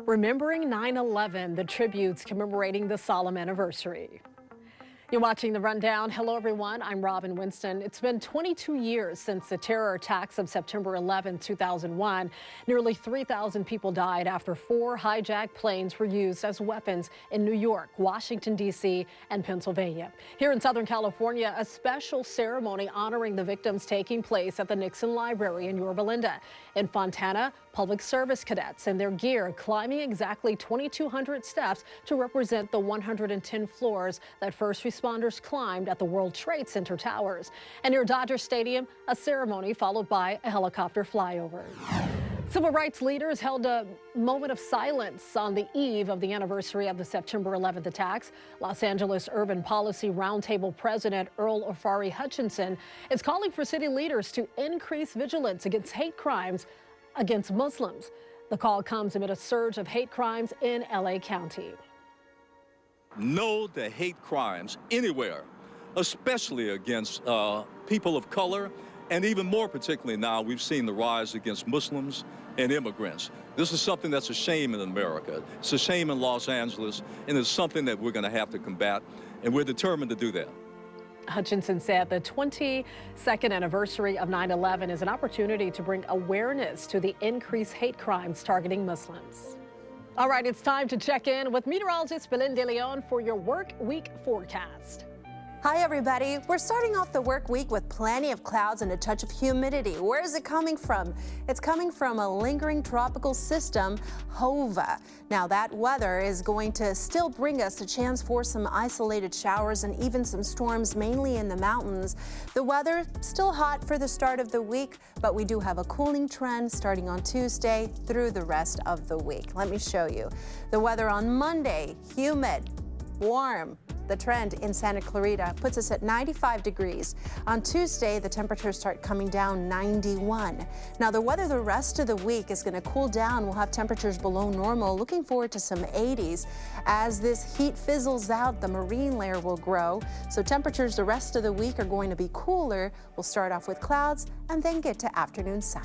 Remembering 9/11, the tributes commemorating the solemn anniversary. You're watching The Rundown. Hello, everyone. I'm Robin Winston. It's been 22 years since the terror attacks of September 11, 2001. Nearly 3,000 people died after 4 hijacked planes were used as weapons in New York, Washington, D.C., and Pennsylvania. Here in Southern California, a special ceremony honoring the victims taking place at the Nixon Library in Yorba Linda. In Fontana, public service cadets in their gear climbing exactly 2,200 steps to represent the 110 floors that first responders climbed at the World Trade Center towers. And near Dodger Stadium, a ceremony followed by a helicopter flyover. Civil rights leaders held a moment of silence on the eve of the anniversary of the September 11th attacks. Los Angeles Urban Policy Roundtable President Earl Ofari Hutchinson is calling for city leaders to increase vigilance against hate crimes against Muslims. The call comes amid a surge of hate crimes in LA County. Know the hate crimes anywhere, especially against people of color, and even more particularly now we've seen the rise against Muslims and immigrants. This is something that's a shame in America. It's a shame in Los Angeles, and it's something that we're going to have to combat, and we're determined to do that. Hutchinson said the 22nd anniversary of 9/11 is an opportunity to bring awareness to the increased hate crimes targeting Muslims. All right, it's time to check in with meteorologist Belen De Leon for your work week forecast. Hi, everybody. We're starting off the work week with plenty of clouds and a touch of humidity. Where is it coming from? It's coming from a lingering tropical system, HOVA. Now, that weather is going to still bring us a chance for some isolated showers and even some storms, mainly in the mountains. The weather still hot for the start of the week, but we do have a cooling trend starting on Tuesday through the rest of the week. Let me show you. The weather on Monday, humid, warm. The trend in Santa Clarita puts us at 95 degrees. On Tuesday, the temperatures start coming down 91. Now, the weather the rest of the week is going to cool down. We'll have temperatures below normal. Looking forward to some 80s. As this heat fizzles out, the marine layer will grow. So temperatures the rest of the week are going to be cooler. We'll start off with clouds and then get to afternoon sun.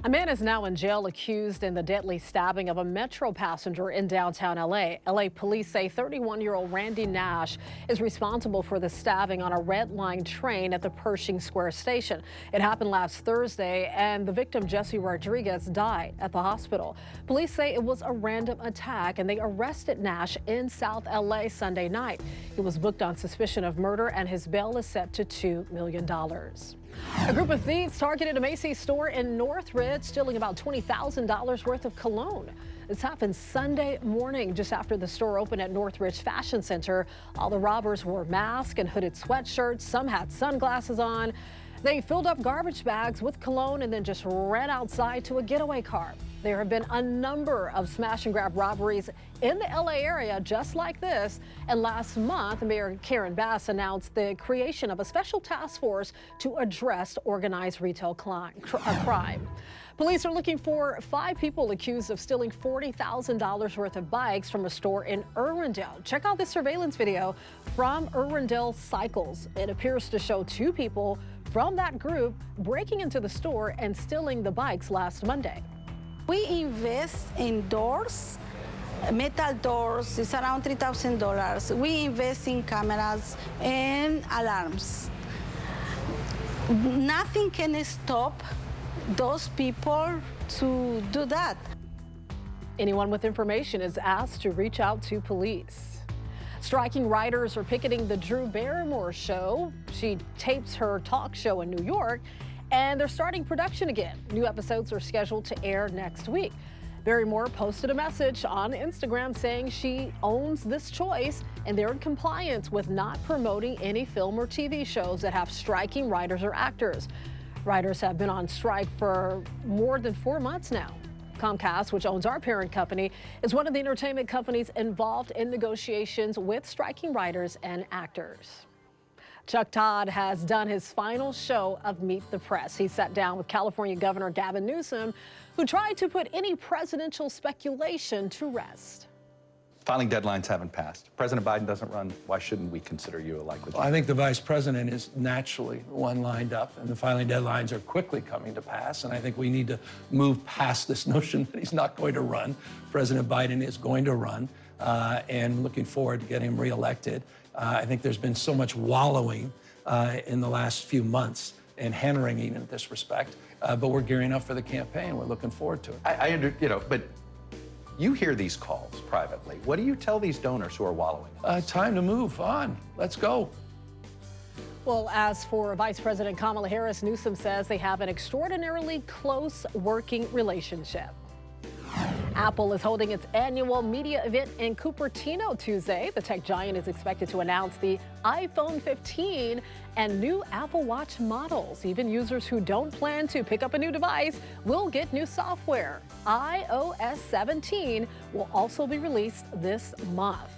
A man is now in jail accused in the deadly stabbing of a Metro passenger in downtown LA. LA police say 31-year-old Randy Nash is responsible for the stabbing on a Red Line train at the Pershing Square station. It happened last Thursday, and the victim, Jesse Rodriguez, died at the hospital. Police say it was a random attack, and they arrested Nash in South LA Sunday night. He was booked on suspicion of murder, and his bail is set to $2 million. A group of thieves targeted a Macy's store in Northridge, stealing about $20,000 worth of cologne. This happened Sunday morning, just after the store opened at Northridge Fashion Center. All the robbers wore masks and hooded sweatshirts. Some had sunglasses on. They filled up garbage bags with cologne and then just ran outside to a getaway car. There have been a number of smash and grab robberies in the LA area just like this. And last month, Mayor Karen Bass announced the creation of a special task force to address organized retail crime. Police are looking for 5 people accused of stealing $40,000 worth of bikes from a store in Irwindale. Check out this surveillance video from Irwindale Cycles. It appears to show 2 people from that group breaking into the store and stealing the bikes last Monday. We invest in doors, metal doors. It's around $3,000. We invest in cameras and alarms. Nothing can stop those people to do that. Anyone with information is asked to reach out to police. Striking writers are picketing the Drew Barrymore show. She tapes her talk show in New York, and they're starting production again. New episodes are scheduled to air next week. Barrymore posted a message on Instagram saying she owns this choice and they're in compliance with not promoting any film or TV shows that have striking writers or actors. Writers have been on strike for more than 4 months now. Comcast, which owns our parent company, is one of the entertainment companies involved in negotiations with striking writers and actors. Chuck Todd has done his final show of Meet the Press. He sat down with California Governor Gavin Newsom, who tried to put any presidential speculation to rest. Filing deadlines haven't passed. President Biden doesn't run. Why shouldn't we consider you a likely Well, I think the vice president is naturally the one lined up, and the filing deadlines are quickly coming to pass. And I think we need to move past this notion that he's not going to run. President Biden is going to run, and looking forward to getting him reelected. I think there's been so much wallowing in the last few months and hand-wringing in this respect, but we're gearing up for the campaign. We're looking forward to it. But you hear these calls privately. What do you tell these donors who are wallowing? Time to move on. Let's go. Well, as for Vice President Kamala Harris, Newsom says they have an extraordinarily close working relationship. Apple is holding its annual media event in Cupertino Tuesday. The tech giant is expected to announce the iPhone 15 and new Apple Watch models. Even users who don't plan to pick up a new device will get new software. iOS 17 will also be released this month.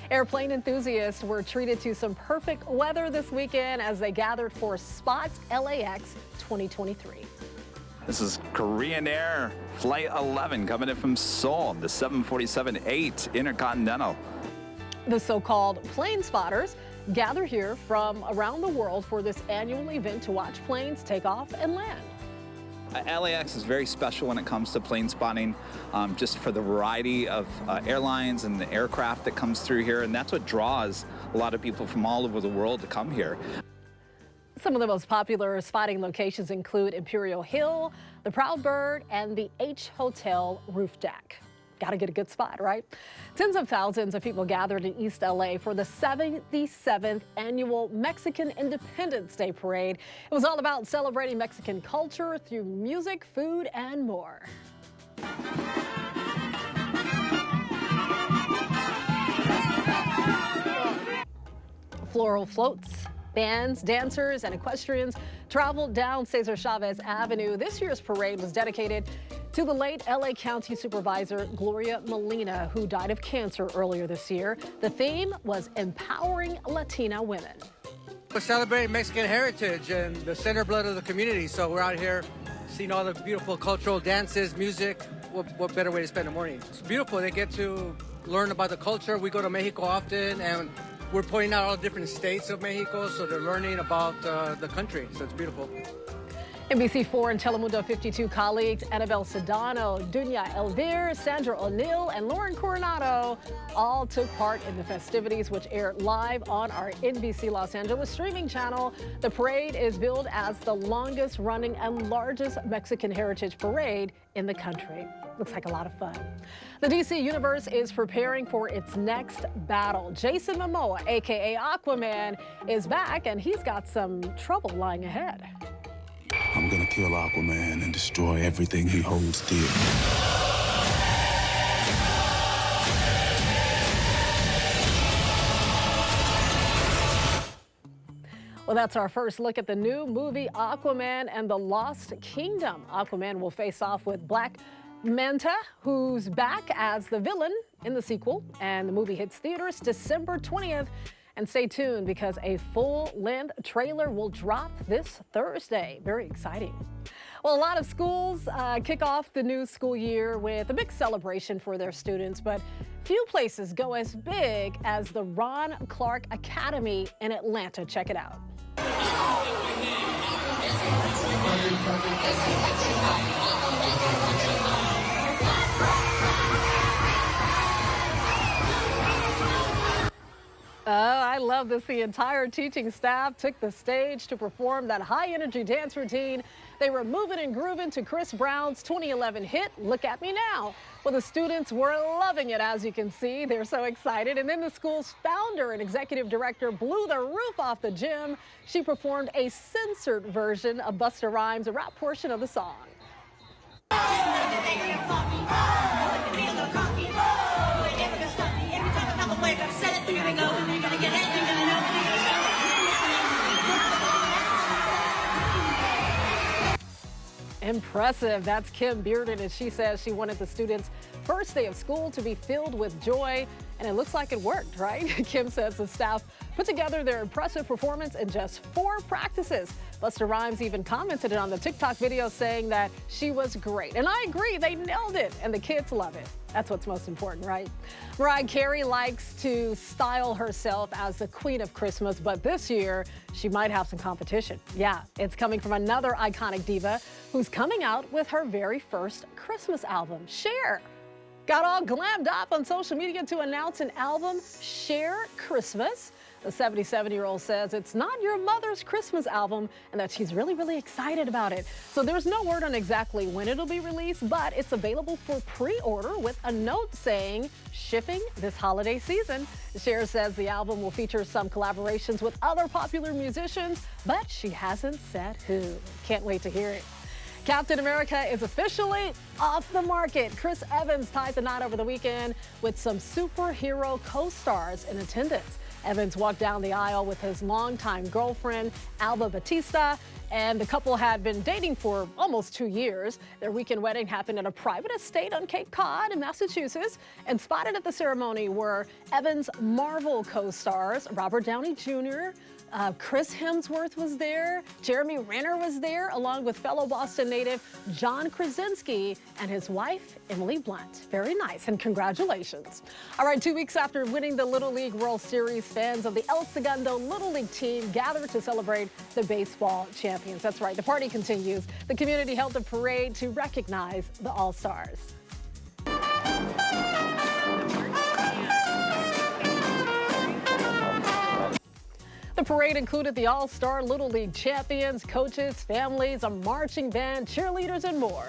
Airplane enthusiasts were treated to some perfect weather this weekend as they gathered for Spot LAX 2023. This is Korean Air Flight 11 coming in from Seoul, the 747-8 Intercontinental. The so-called plane spotters gather here from around the world for this annual event to watch planes take off and land. LAX is very special when it comes to plane spotting, just for the variety of airlines and the aircraft that comes through here, and that's what draws a lot of people from all over the world to come here. Some of the most popular spotting locations include Imperial Hill, the Proud Bird, and the H Hotel roof deck. Got to get a good spot, right? Tens of thousands of people gathered in East LA for the 77th annual Mexican Independence Day Parade. It was all about celebrating Mexican culture through music, food, and more. Floral floats, bands, dancers, and equestrians traveled down Cesar Chavez Avenue. This year's parade was dedicated to the late LA County Supervisor Gloria Molina, who died of cancer earlier this year. The theme was empowering Latina women. We're celebrating Mexican heritage and the center blood of the community. So we're out here seeing all the beautiful cultural dances, music. What better way to spend the morning? It's beautiful. They get to learn about the culture. We go to Mexico often, and we're pointing out all the different states of Mexico, so they're learning about the country, so it's beautiful. NBC4 and Telemundo 52 colleagues Annabelle Sedano, Dunya Elvir, Sandra O'Neill, and Lauren Coronado all took part in the festivities, which aired live on our NBC Los Angeles streaming channel. The parade is billed as the longest running and largest Mexican heritage parade in the country. Looks like a lot of fun. The DC Universe is preparing for its next battle. Jason Momoa, aka Aquaman, is back, and he's got some trouble lying ahead. I'm gonna kill Aquaman and destroy everything he holds dear. Well, that's our first look at the new movie Aquaman and the Lost Kingdom. Aquaman will face off with Black Manta, who's back as the villain in the sequel, and the movie hits theaters December 20th. And stay tuned because a full-length trailer will drop this Thursday. Very exciting. Well, a lot of schools kick off the new school year with a big celebration for their students, but few places go as big as the Ron Clark Academy in Atlanta. Check it out. Oh, I love this. The entire teaching staff took the stage to perform that high-energy dance routine. They were moving and grooving to Chris Brown's 2011 hit, Look at Me Now. Well, the students were loving it, as you can see. They're so excited. And then the school's founder and executive director blew the roof off the gym. She performed a censored version of Busta Rhymes' rap portion of the song. Impressive. That's Kim Bearden, and she says she wanted the students' first day of school to be filled with joy, and it looks like it worked, right? Kim says the staff put together their impressive performance in just 4 practices. Busta Rhymes even commented on the TikTok video saying that she was great. And I agree, they nailed it, and the kids love it. That's what's most important, right? Mariah Carey likes to style herself as the Queen of Christmas, but this year she might have some competition. Yeah, it's coming from another iconic diva who's coming out with her very first Christmas album, Cher. Got all glammed up on social media to announce an album, Cher Christmas. The 77-year-old says it's not your mother's Christmas album and that she's really excited about it. So there's no word on exactly when it'll be released, but it's available for pre-order with a note saying shipping this holiday season. Cher says the album will feature some collaborations with other popular musicians, but she hasn't said who. Can't wait to hear it. Captain America is officially off the market. Chris Evans tied the knot over the weekend with some superhero co-stars in attendance. Evans walked down the aisle with his longtime girlfriend, Alba Batista, and the couple had been dating for almost 2 years. Their weekend wedding happened at a private estate on Cape Cod in Massachusetts, and spotted at the ceremony were Evans' Marvel co-stars, Robert Downey Jr., Chris Hemsworth was there, Jeremy Renner was there, along with fellow Boston native John Krasinski and his wife, Emily Blunt. Very nice, and congratulations. All right, 2 weeks after winning the Little League World Series, fans of the El Segundo Little League team gathered to celebrate the baseball champions. That's right, the party continues. The community held a parade to recognize the All-Stars. The parade included the All-Star Little League champions, coaches, families, a marching band, cheerleaders, and more.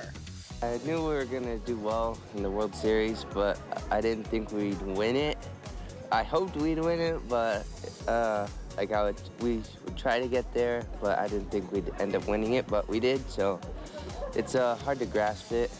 I knew we were going to do well in the World Series, but I didn't think we'd win it. I hoped we'd win it, but we would try to get there, but I didn't think we'd end up winning it, but we did, so it's hard to grasp it.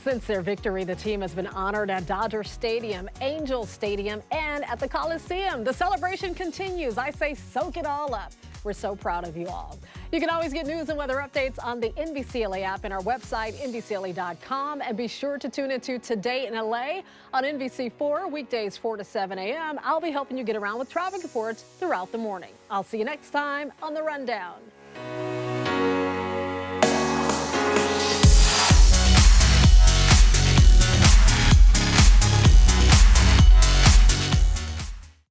Since their victory, the team has been honored at Dodger Stadium, Angel Stadium, and at the Coliseum. The celebration continues. I say soak it all up. We're so proud of you all. You can always get news and weather updates on the NBCLA app and our website, NBCLA.com. And be sure to tune into Today in LA on NBC4, weekdays 4 to 7 a.m. I'll be helping you get around with traffic reports throughout the morning. I'll see you next time on The Rundown.